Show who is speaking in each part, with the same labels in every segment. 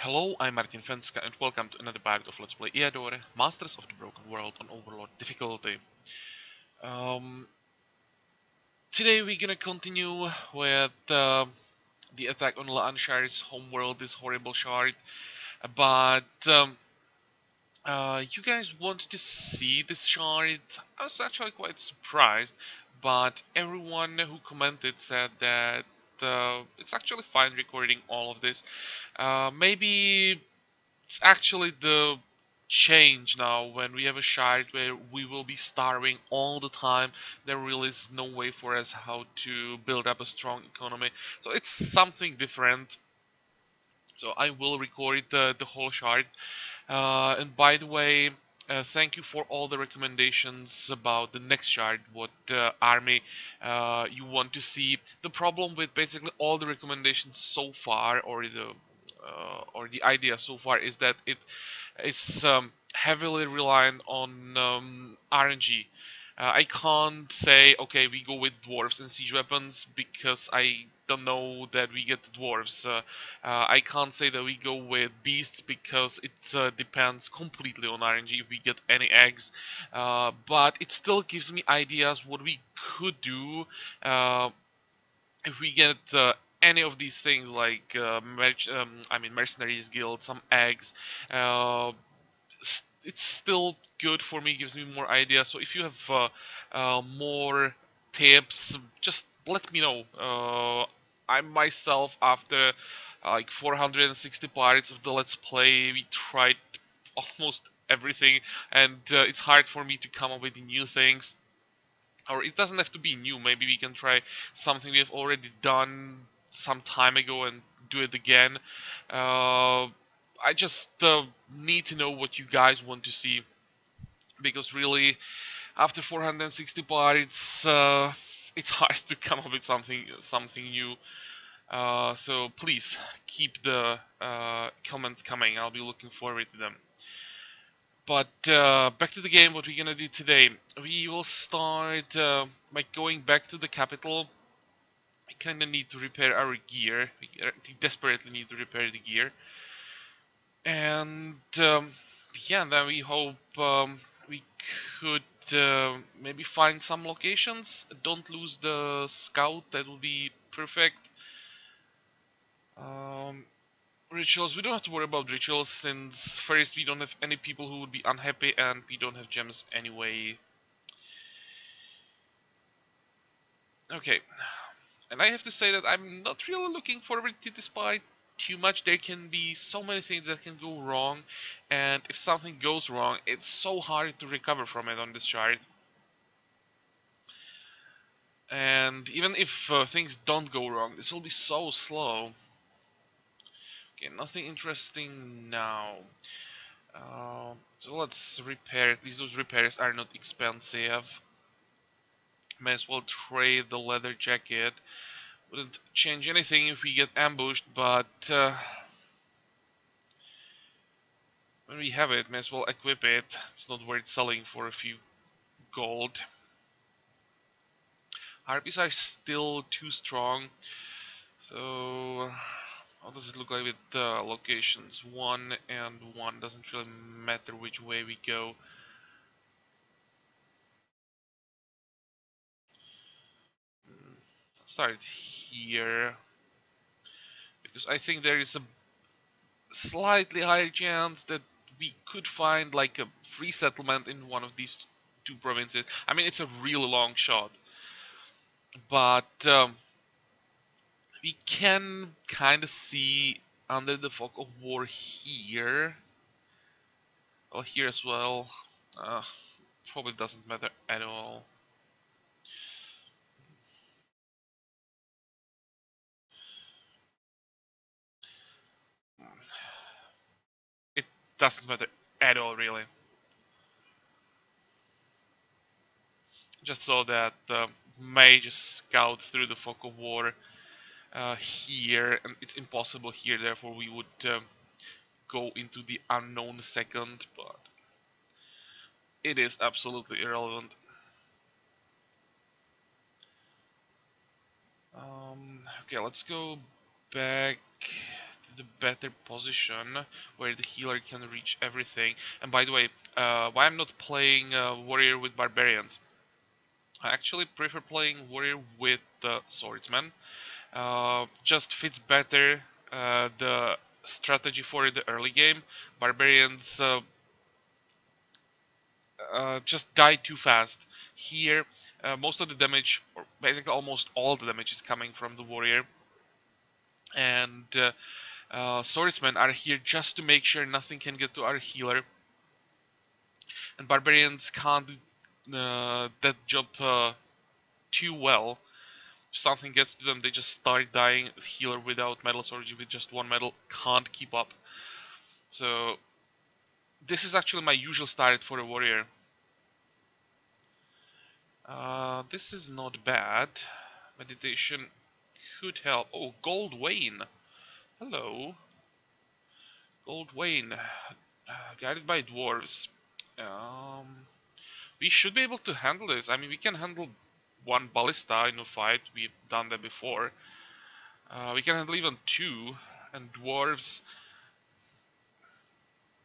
Speaker 1: Hello, I'm Martin Fencka and welcome to another part of Let's Play Eador, Masters of the Broken World on Overlord difficulty. Um, Today we're gonna continue with the attack on Lanshire's homeworld, this horrible shard. But you guys wanted to see this shard. I was actually quite surprised, but everyone who commented said that it's actually fine recording all of this. Maybe it's actually the change now when we have a shard where we will be starving all the time. There really is no way for us how to build up a strong economy, so it's something different. So I will record the whole shard. And by the way, thank you for all the recommendations about the next shard, what army you want to see. The problem with basically all the recommendations so far, or the idea so far, is that it is heavily reliant on RNG. I can't say, okay, we go with dwarves and siege weapons because I don't know that we get the dwarves. I can't say that we go with beasts because it depends completely on RNG if we get any eggs. But it still gives me ideas what we could do if we get any of these things like mercenaries guild, some eggs. It's still good for me, gives me more ideas. So if you have more tips, just let me know. I myself, after like 460 parts of the Let's Play, we tried almost everything, and it's hard for me to come up with new things. Or it doesn't have to be new. Maybe we can try something we have already done some time ago and do it again. I just need to know what you guys want to see, because really, after 460 parts, it's hard to come up with something new. So please keep the comments coming. I'll be looking forward to them. But back to the game. What we're gonna do today? We will start by going back to the capital. We kind of need to repair our gear. We desperately need to repair the gear. And yeah, then we hope we could maybe find some locations. Don't lose the scout, that would be perfect. Um, Rituals, we don't have to worry about rituals, since first we don't have any people who would be unhappy and we don't have gems anyway. Okay, and I have to say that I'm not really looking forward to this fight too much. There can be so many things that can go wrong, and if something goes wrong, it's so hard to recover from it on this chart. And even if things don't go wrong, this will be so slow. Okay, nothing interesting now. So let's repair. At least those repairs are not expensive. May as well trade the leather jacket. Wouldn't change anything if we get ambushed, but when we have it, may as well equip it. It's not worth selling for a few gold. Harpies are still too strong. So how does it look like with locations? 1 and 1 doesn't really matter which way we go. Let's start here, because I think there is a slightly higher chance that we could find like a free settlement in one of these two provinces. I mean, it's a really long shot, but we can kind of see under the fog of war here. Well, here as well. Probably doesn't matter at all. It doesn't matter at all, really. Just so that may just scout through the fog of war here, and it's impossible here. Therefore, we would go into the unknown second, but it is absolutely irrelevant. Okay, let's go back the better position where the healer can reach everything. And by the way, why I'm not playing warrior with barbarians? I actually prefer playing warrior with swordsman. Just fits better the strategy for the early game. Barbarians just die too fast. Here, most of the damage, or basically almost all the damage, is coming from the warrior. And swordsmen are here just to make sure nothing can get to our healer. And barbarians can't do that job too well. If something gets to them, they just start dying. Healer without metal, sword with just one metal can't keep up. So this is actually my usual start for a warrior. This is not bad. Meditation could help. Oh, Gold Wayne. Hello. Gold Wayne. Guided by dwarves. We should be able to handle this. I mean, we can handle one ballista in a fight. We've done that before. We can handle even two. And dwarves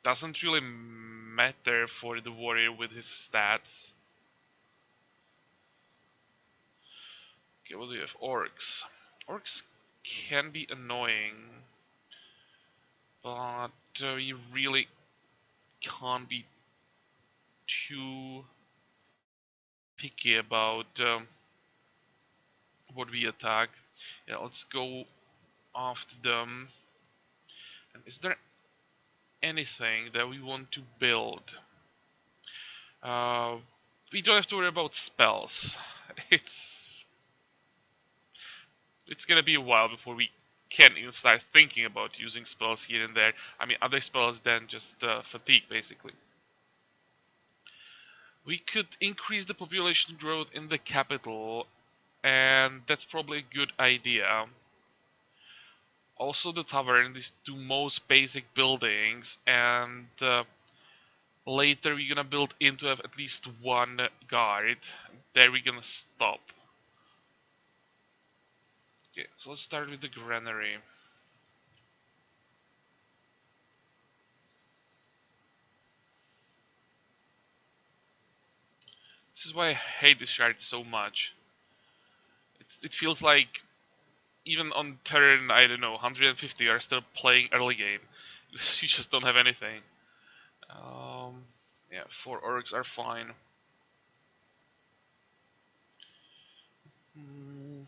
Speaker 1: doesn't really matter for the warrior with his stats. Okay, what do you have? Orcs. Orcs can be annoying, but you really can't be too picky about what we attack. Yeah, let's go after them. And is there anything that we want to build? Uh, we don't have to worry about spells. It's it's gonna be a while before we can even start thinking about using spells here and there. I mean, other spells than just fatigue, basically. We could increase the population growth in the capital, and that's probably a good idea. Also, the tavern, these two most basic buildings, and later we're gonna build into have at least one guard. There we're gonna stop. Okay, so let's start with the granary. This is why I hate this shard so much. It feels like even on turn, I don't know, 150, you're still playing early game. You just don't have anything. Yeah, 4 orcs are fine. Mm,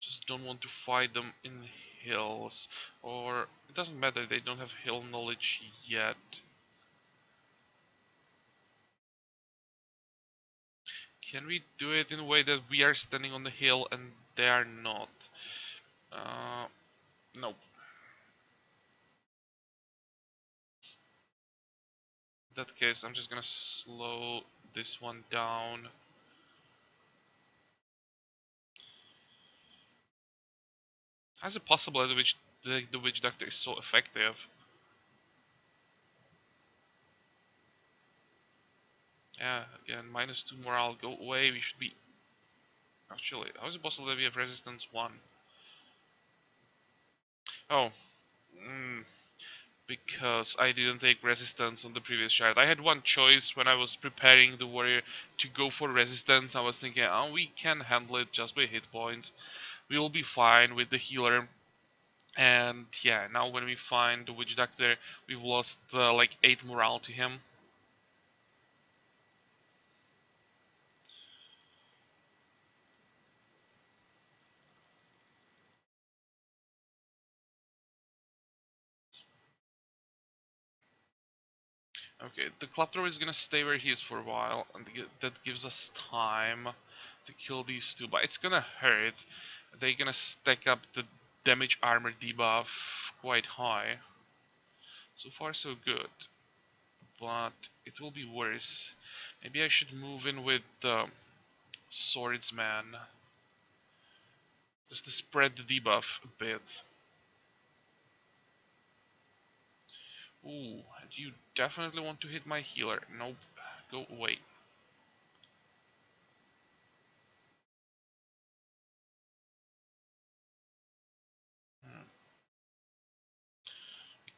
Speaker 1: just don't want to fight them in hills. Or, it doesn't matter, they don't have hill knowledge yet. Can we do it in a way that we are standing on the hill and they are not? Nope. In that case, I'm just gonna slow this one down. How is it possible that the witch doctor is so effective? Yeah, again, -2 morale, go away, we should be... Actually, how is it possible that we have resistance 1? Oh, because I didn't take resistance on the previous shard. I had one choice when I was preparing the warrior to go for resistance. I was thinking, oh, we can handle it just by hit points. We will be fine with the healer. And yeah, now when we find the witch doctor, we've lost like 8 morale to him. Okay, the Claptrap is gonna stay where he is for a while, and that gives us time to kill these two, but it's gonna hurt. They're gonna stack up the damage armor debuff quite high. So far so good, but it will be worse. Maybe I should move in with the swordsman, just to spread the debuff a bit. Ooh, do you definitely want to hit my healer? Nope, go away.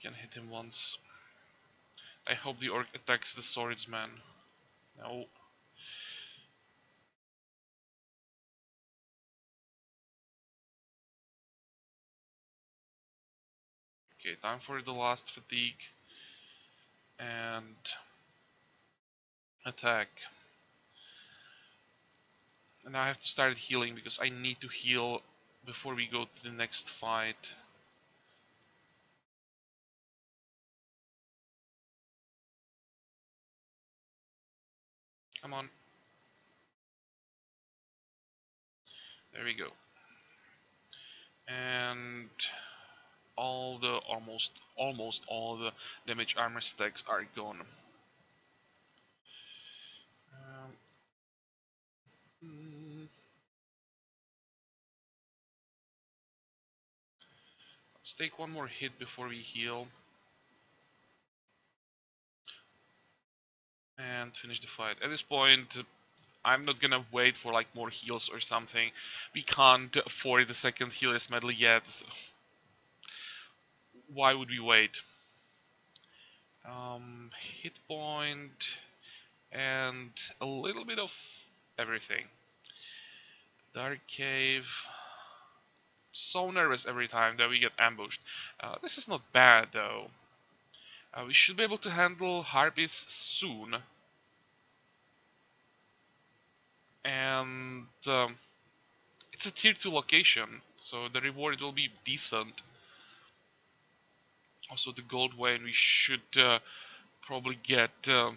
Speaker 1: Can hit him once. I hope the orc attacks the swordsman. No. Okay, time for the last fatigue. And attack. And I have to start healing because I need to heal before we go to the next fight. Come on. There we go. And almost all the damage armor stacks are gone. Mm, let's take one more hit before we heal. And finish the fight. At this point, I'm not gonna wait for like more heals or something. We can't afford the second healer's medal yet. So why would we wait? Hit point and a little bit of everything. Dark cave. So nervous every time that we get ambushed. This is not bad though. We should be able to handle harpies soon. And it's a tier 2 location, so the reward will be decent. Also the gold vein we should probably get as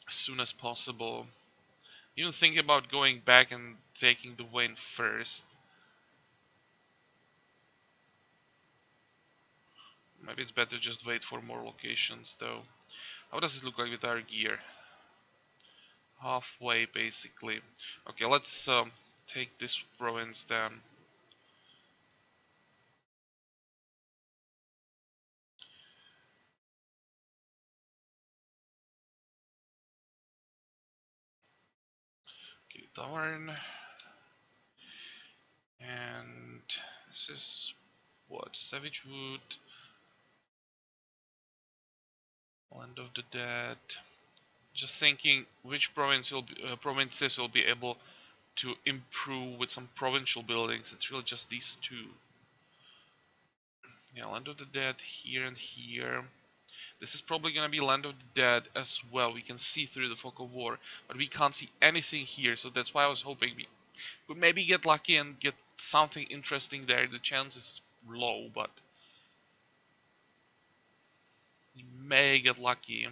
Speaker 1: soon as possible. Even thinking about going back and taking the vein first. Maybe it's better just wait for more locations though. How does it look like with our gear? Halfway basically. Okay, let's take this province then. Okay, Darn. And this is what? Savage Wood. Land of the Dead. Just thinking which provinces will be able to improve with some provincial buildings. It's really just these two. Yeah, Land of the Dead here and here. This is probably gonna be Land of the Dead as well. We can see through the fog of war, but we can't see anything here, so that's why I was hoping we could maybe get lucky and get something interesting there. The chance is low, but we may get lucky.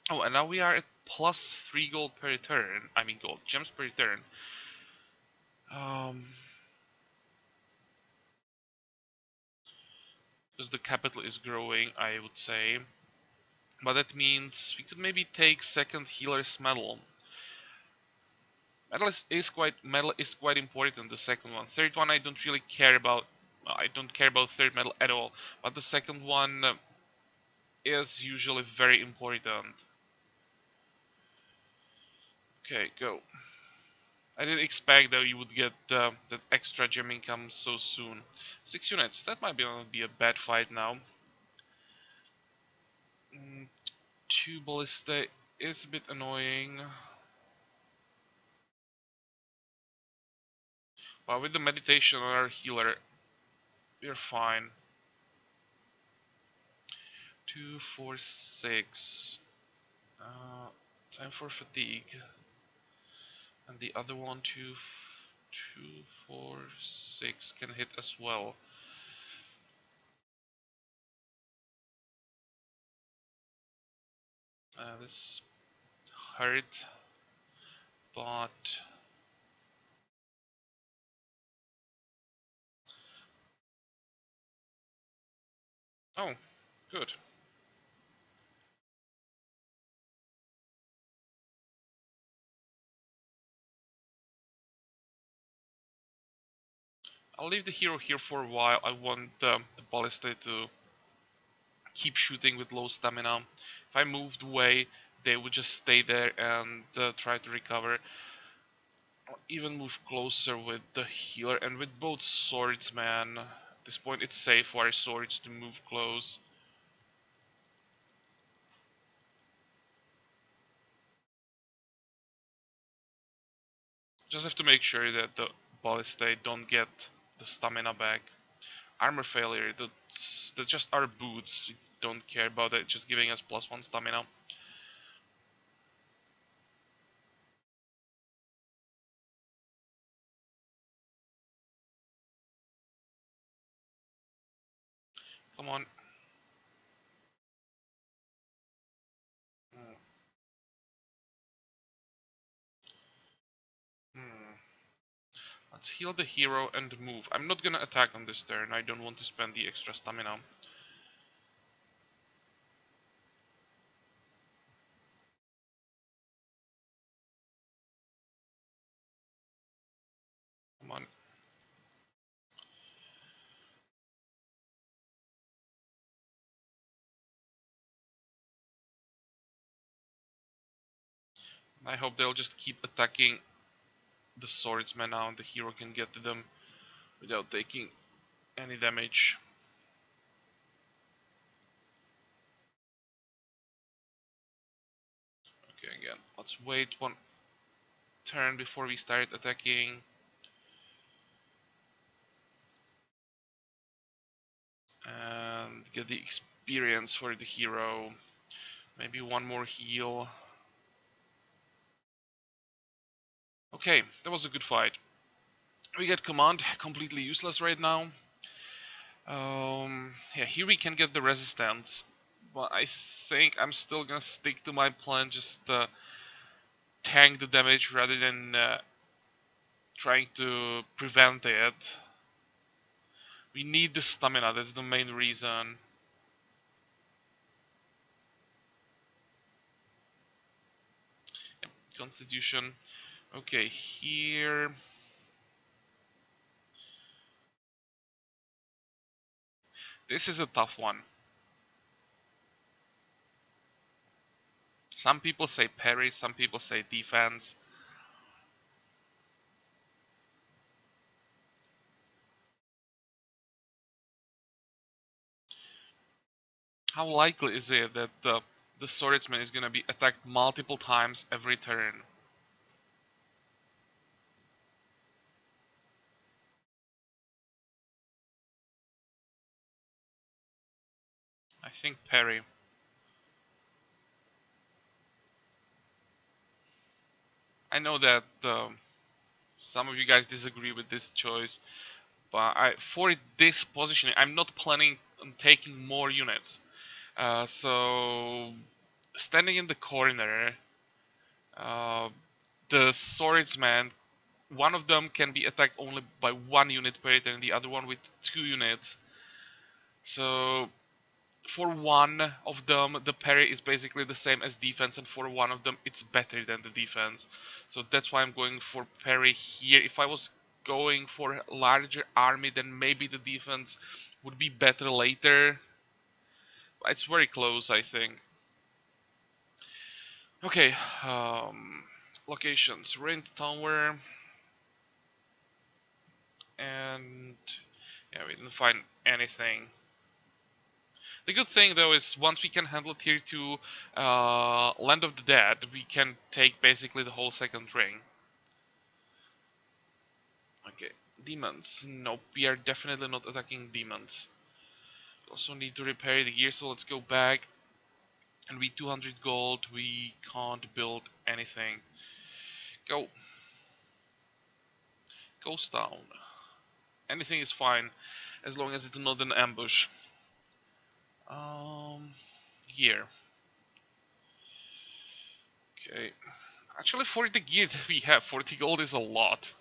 Speaker 1: Oh, and now we are at plus 3 gold per turn. I mean gold, gems per turn. Because the capital is growing, I would say. But that means we could maybe take second healer's medal. Medal is quite important. The second one, third one, I don't really care about. I don't care about third medal at all. But the second one is usually very important. Okay, go. I didn't expect that you would get that extra gem income so soon. 6 units. That might not be a bad fight now. 2 ballista is a bit annoying. But with the meditation on our healer, we're fine. 2, 4, 6. Time for fatigue. And the other one, 2, 4, 6 can hit as well. This hurt, but oh, good. I'll leave the hero here for a while. I want the ballista to keep shooting with low stamina. If I moved away, they would just stay there and try to recover. I'll even move closer with the healer and with both swordsmen. this point it's safe for our swords to move close. Just have to make sure that the ballistae don't get the stamina back. Armor failure, that's just our boots. We don't care about it, just giving us +1 stamina. Come on. Hmm. Hmm. Let's heal the hero and move. I'm not gonna attack on this turn. I don't want to spend the extra stamina. Come on. I hope they'll just keep attacking the swordsman now and the hero can get to them without taking any damage. Okay, again, let's wait one turn before we start attacking. And get the experience for the hero. Maybe one more heal. Okay, that was a good fight. We get command, completely useless right now. Yeah, here we can get the resistance. But I think I'm still gonna stick to my plan, just tank the damage rather than trying to prevent it. We need the stamina, that's the main reason. Yep, Constitution. Okay, here. This is a tough one. Some people say parry, some people say defense. How likely is it that the swordsman is gonna be attacked multiple times every turn? I think parry. I know that some of you guys disagree with this choice, but for this positioning, I'm not planning on taking more units. So standing in the corner, uh, the swordsman, one of them can be attacked only by 1 unit per turn, the other one with 2 units. So for one of them, the parry is basically the same as defense, and for one of them, it's better than the defense. So that's why I'm going for parry here. If I was going for a larger army, then maybe the defense would be better later. It's very close, I think. Okay, locations. Ruined Tower, and yeah, we didn't find anything. The good thing though is once we can handle tier 2 Land of the Dead, we can take basically the whole second ring. Okay, demons. Nope, we are definitely not attacking demons. We also need to repair the gear, so let's go back. And we 200 gold, we can't build anything. Go. Ghost Town. Anything is fine, as long as it's not an ambush. Here. Okay. Actually, for the gear that we have, 40 gold is a lot.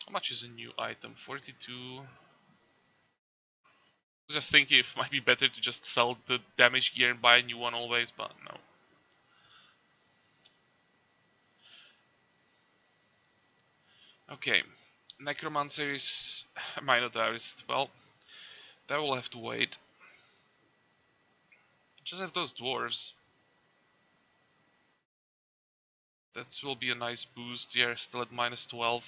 Speaker 1: How much is a new item? 42. Just thinking it might be better to just sell the damage gear and buy a new one always, but no. Okay. Necromancers, Minotaurs, well, that will have to wait. Just have those dwarves. That will be a nice boost. Yeah, still at -12.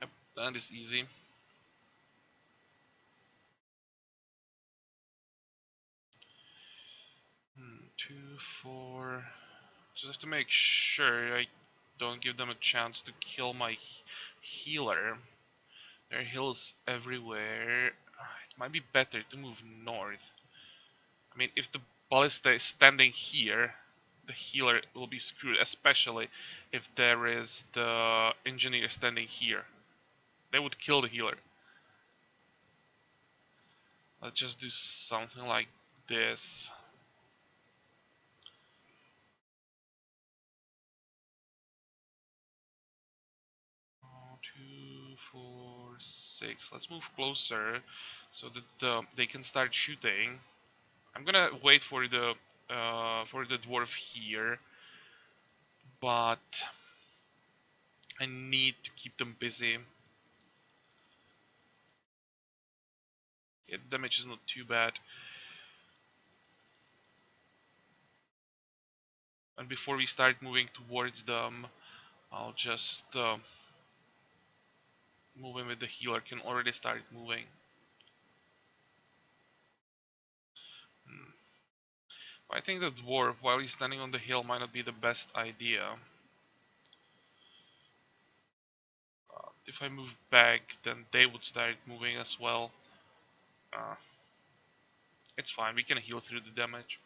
Speaker 1: Yep, that is easy. 2, 4. Just have to make sure I don't give them a chance to kill my healer. There are hills everywhere. It might be better to move north. I mean, if the ballista is standing here, the healer will be screwed, especially if there is the engineer standing here. They would kill the healer. Let's just do something like this. 2, 4, 6. Let's move closer so that they can start shooting. I'm gonna wait for the dwarf here, but I need to keep them busy. Yeah, damage is not too bad. And before we start moving towards them, I'll just move in with the healer. Can already start moving. Hmm. I think the dwarf, while he's standing on the hill, might not be the best idea. If I move back, then they would start moving as well. Uh, it's fine, we can heal through the damage.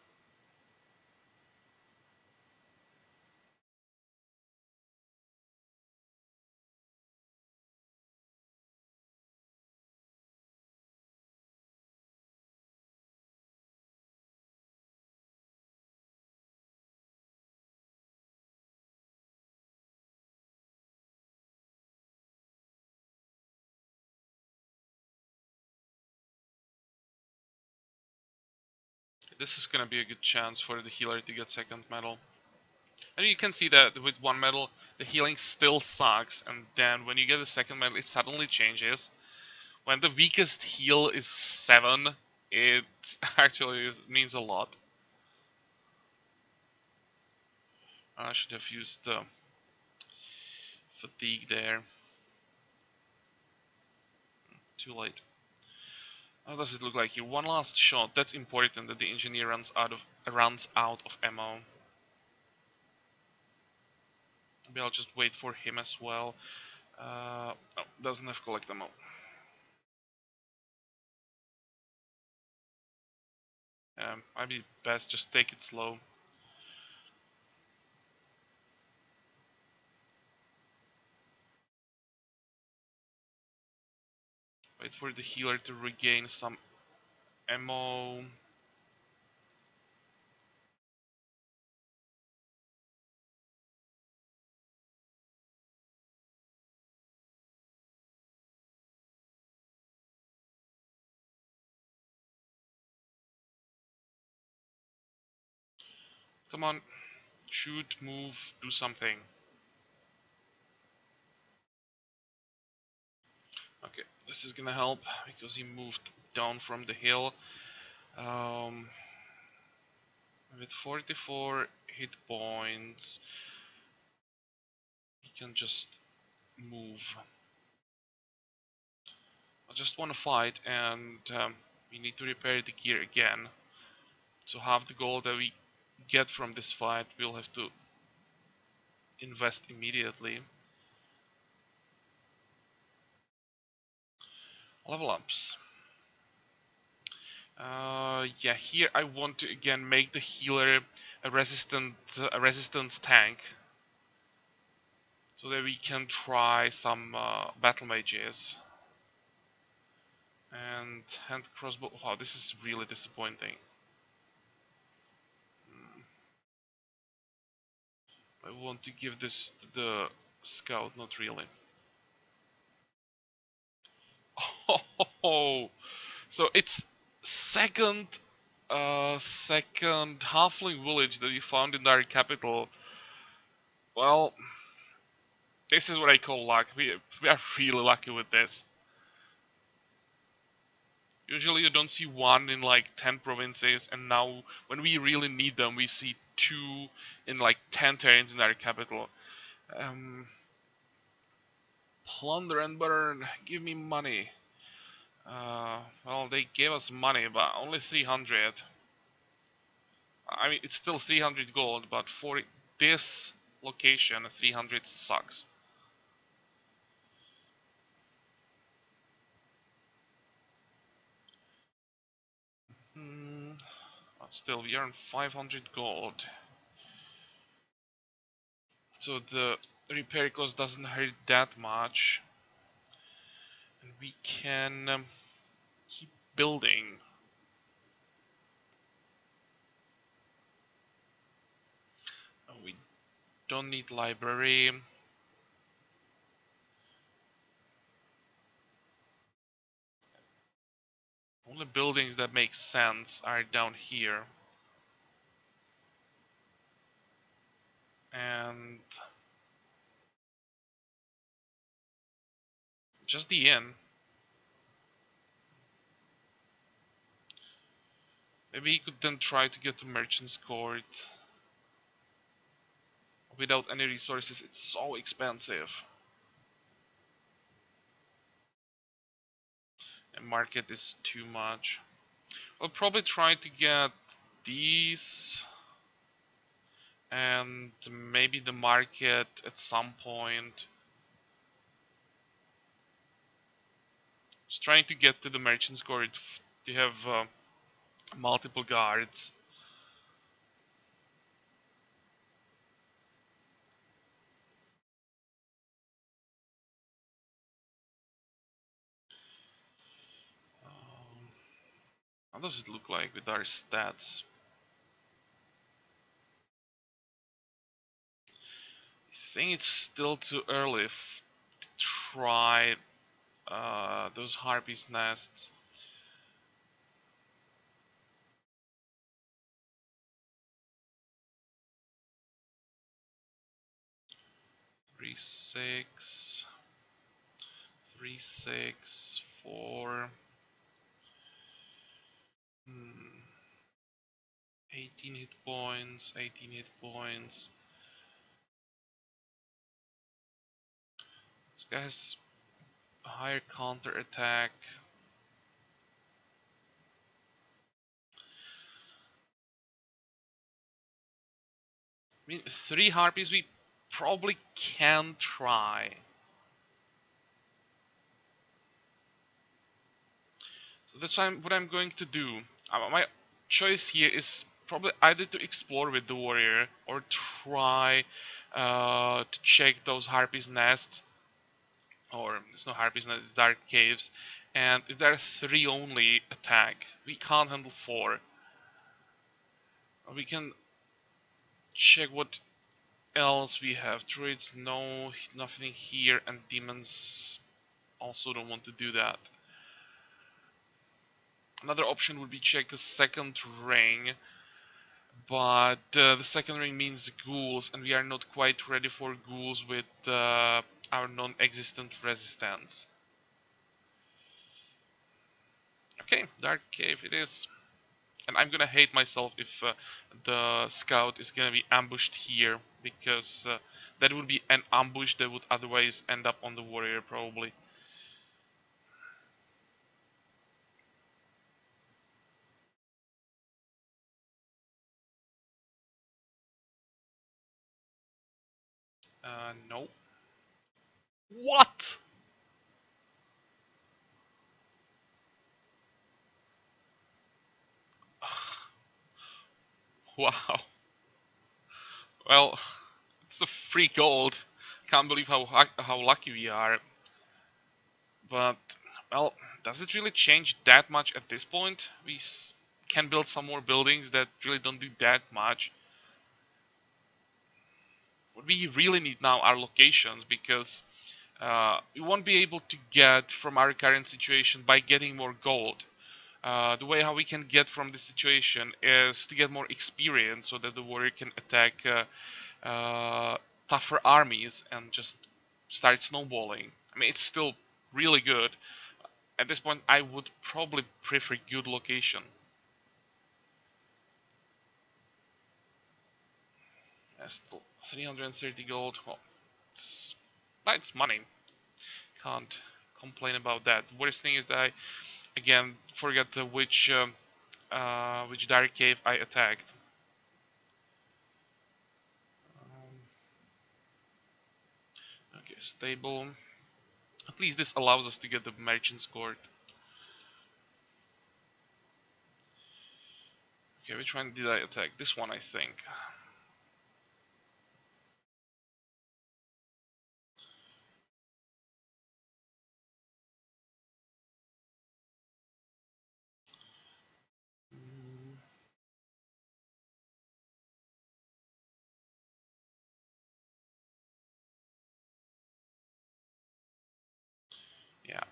Speaker 1: This is gonna be a good chance for the healer to get second medal. And you can see that with one medal, the healing still sucks, and then when you get a second medal, it suddenly changes. When the weakest heal is 7, it actually means a lot. I should have used the fatigue there. Too late. How does it look like here? One last shot. That's important that the engineer runs out of ammo. Maybe I'll just wait for him as well. Oh, doesn't have collect ammo. Might be best just take it slow. Wait for the healer to regain some ammo. Come on, shoot, move, do something. Okay, this is gonna help because he moved down from the hill. With 44 hit points, he can just move. I just want to fight, and we need to repair the gear again. So half the gold that we get from this fight, we'll have to invest immediately. Level ups. Yeah, here I want to again make the healer a resistance tank, so that we can try some battle mages. And hand crossbow. Wow, this is really disappointing. I want to give this to the scout, not really. Oh, so it's second, second halfling village that we found in our capital. Well, This is what I call luck. We are really lucky with this. Usually you don't see one in like 10 provinces, and now when we really need them, we see two in like 10 terrains in our capital. Um, Plunder and burn, give me money. Well, they gave us money, but only 300. I mean, it's still 300 gold, but for this location, 300 sucks. Hmm, but still, we earn 500 gold. So the repair cost doesn't hurt that much. And we can keep building. We don't need library. Only buildings that make sense are down here. And just the inn. Maybe you could then try to get to Merchant's Court. Without any resources, it's so expensive. And market is too much. I'll probably try to get these and maybe the market at some point. Just trying to get to the Merchant's Court to have multiple guards. How does it look like with our stats? I think it's still too early to try those harpies nests. Three, 6, 3, 6, 4. 18 hit points, 18 hit points. This guy has a higher counter attack. I mean, 3 harpies we probably can try. So that's what I'm going to do. My choice here is probably either to explore with the warrior or try to check those harpies nests. Or there's no harpies nests, it's dark caves. And if there are 3 only attack, we can't handle 4. We can check what else we have. Druids, no, nothing here, and demons also don't want to do that. Another option would be check the second ring, but the second ring means ghouls, and we are not quite ready for ghouls with our non-existent resistance. Okay, dark cave it is. And I'm gonna hate myself if the scout is gonna be ambushed here, because that would be an ambush that would otherwise end up on the warrior probably. No. What? Wow. Well, it's a free gold. Can't believe how lucky we are. But well, does it really change that much at this point? We can build some more buildings that really don't do that much. What we really need now are locations, because we won't be able to get from our current situation by getting more gold. The way how we can get from this situation is to get more experience so that the warrior can attack tougher armies and just start snowballing. I mean, it's still really good. At this point, I would probably prefer good location. Yes, 330 gold. Well, it's money. Can't complain about that. The worst thing is that I, again, forget which dark cave I attacked. Okay, stable. At least this allows us to get the merchant's court. Okay, which one did I attack? This one, I think. Mm, yeah,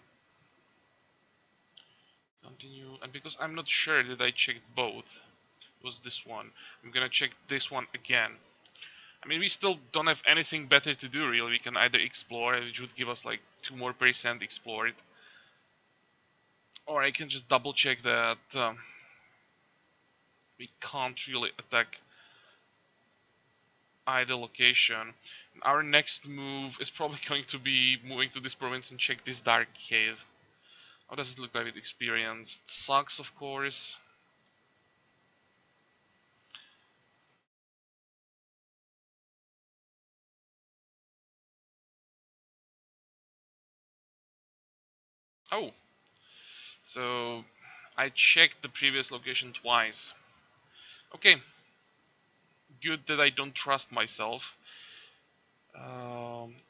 Speaker 1: continue. And because I'm not sure that I checked both, it was this one. I'm gonna check this one again. I mean, we still don't have anything better to do, really. We can either explore, which would give us like 2% more explored, or I can just double check that we can't really attack either location. Our next move is probably going to be moving to this province and check this dark cave. How does it look like with experience? It sucks, of course. Oh, so I checked the previous location twice. Okay, good that I don't trust myself.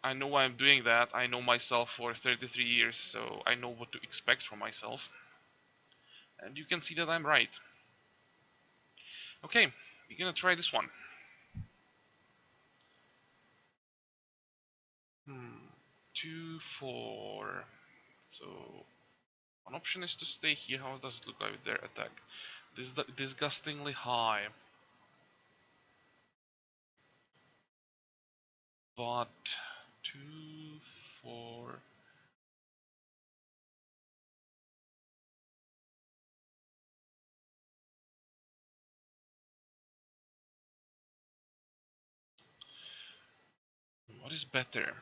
Speaker 1: I know why I'm doing that. I know myself for 33 years, so I know what to expect from myself. And you can see that I'm right. Okay, we're gonna try this one. 2, 4. So, one option is to stay here. How does it look like with their attack? Disgustingly high. But 2, 4. What is better?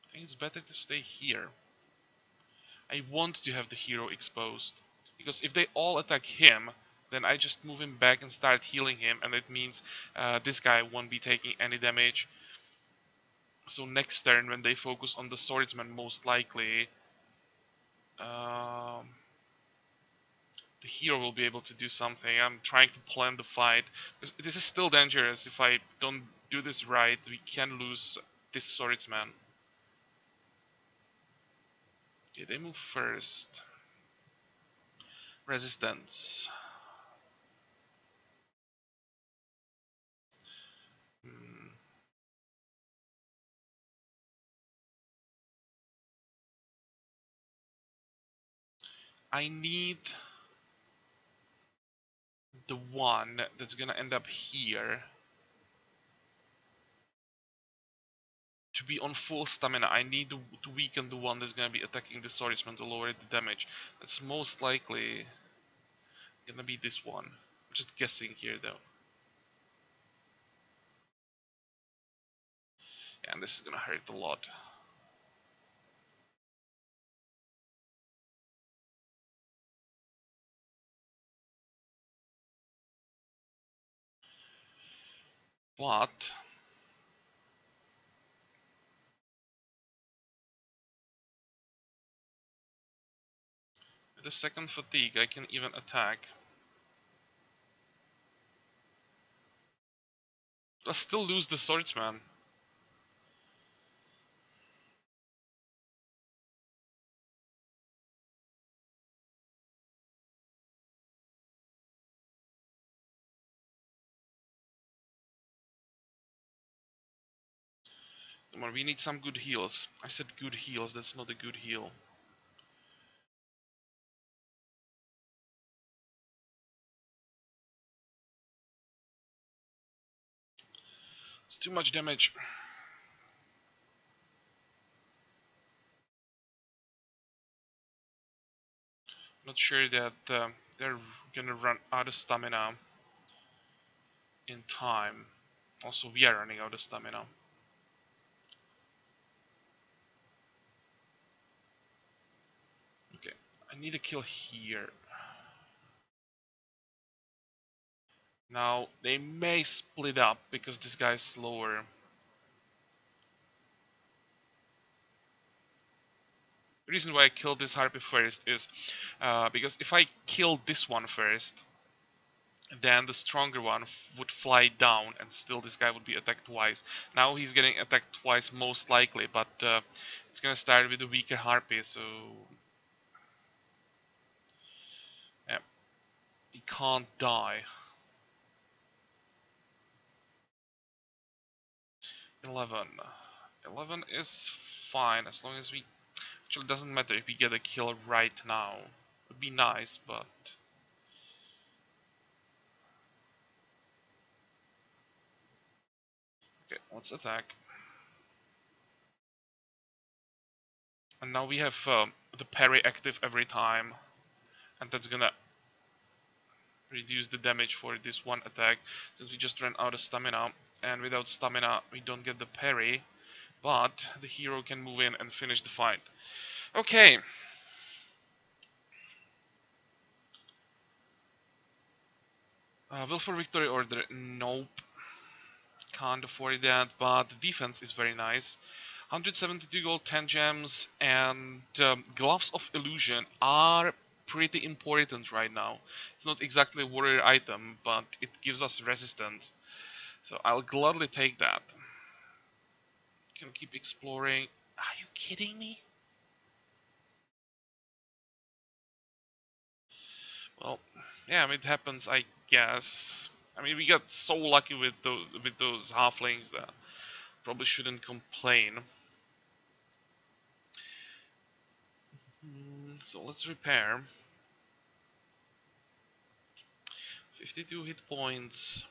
Speaker 1: I think it's better to stay here. I want to have the hero exposed. Because if they all attack him, then I just move him back and start healing him, and it means this guy won't be taking any damage. So next turn, when they focus on the swordsman, most likely um, the hero will be able to do something. I'm trying to plan the fight. This is still dangerous. If I don't do this right, we can lose this swordsman. Okay, they move first. Resistance. Hmm. I need the one that's gonna end up here to be on full stamina. I need to weaken the one that's gonna be attacking the swordsman to lower the damage. That's most likely gonna be this one. I'm just guessing here though. Yeah, and this is gonna hurt a lot. But with the second fatigue I can even attack. I still lose the swordsman. Come on, we need some good heals. I said good heals, that's not a good heal. It's too much damage. Not sure that they're gonna run out of stamina in time. Also, we are running out of stamina. Okay, I need a kill here. Now, they may split up because this guy's slower. The reason why I killed this harpy first is because if I kill this one first, then the stronger one would fly down and still this guy would be attacked twice. Now he's getting attacked twice most likely, but it's gonna start with the weaker harpy, so yeah, he can't die. 11. 11 is fine as long as we... Actually, it doesn't matter if we get a kill right now. Would be nice, but... Okay, let's attack. And now we have the parry active every time. And that's gonna reduce the damage for this one attack, since we just ran out of stamina. And without stamina, we don't get the parry. But the hero can move in and finish the fight. Okay. Will for victory order? Nope. Can't afford that, but the defense is very nice. 172 gold, 10 gems, and Gloves of Illusion are pretty important right now. It's not exactly a warrior item, but it gives us resistance. So I'll gladly take that. Can keep exploring. Are you kidding me? Well, yeah, I mean, it happens, I guess. I mean, we got so lucky with those halflings that probably shouldn't complain. So let's repair. 52 hit points.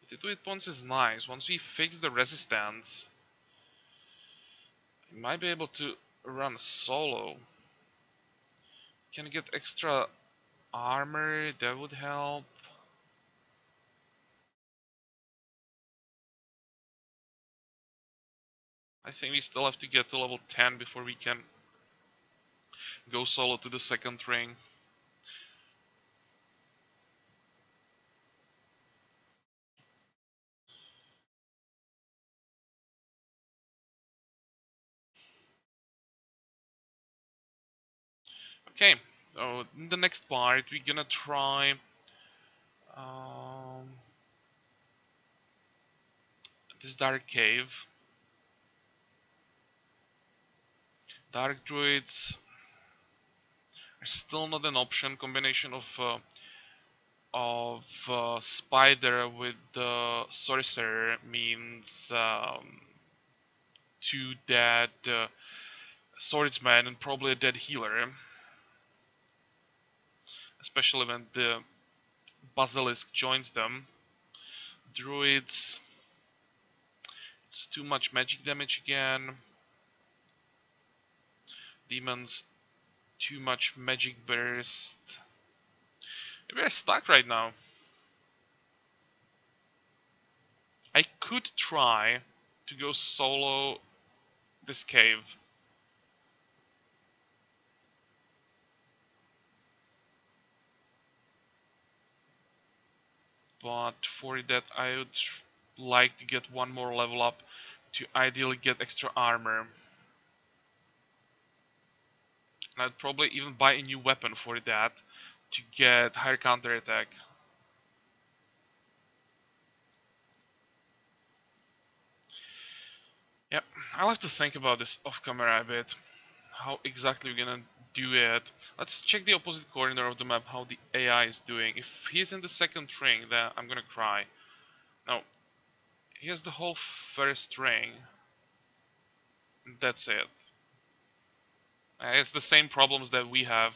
Speaker 1: 52 hit points is nice. Once we fix the resistance, we might be able to run solo. Can get extra armor, that would help. I think we still have to get to level 10 before we can go solo to the second ring. Okay, so in the next part we're gonna try this dark cave. Dark druids are still not an option. Combination of spider with the sorcerer means two dead swordsmen and probably a dead healer, especially when the basilisk joins them. Druids, it's too much magic damage again. Demons, too much magic burst. We're stuck right now. I could try to go solo this cave. But for that I would like to get one more level up to ideally get extra armor. And I'd probably even buy a new weapon for that to get higher counterattack. Yep, I'll have to think about this off camera a bit. How exactly we're gonna do it. Let's check the opposite corner of the map, how the AI is doing. If he's in the second ring, then I'm gonna cry. No, he has the whole first ring. That's it. It's the same problems that we have.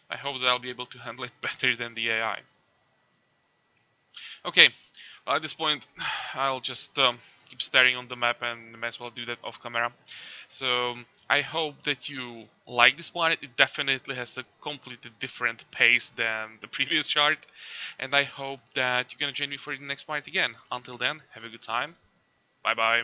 Speaker 1: I hope that I'll be able to handle it better than the AI. Okay, at this point, I'll just keep staring on the map and may as well do that off camera. So I hope that you like this planet. It definitely has a completely different pace than the previous chart, and I hope that you're gonna join me for the next planet again. Until then, have a good time. Bye bye.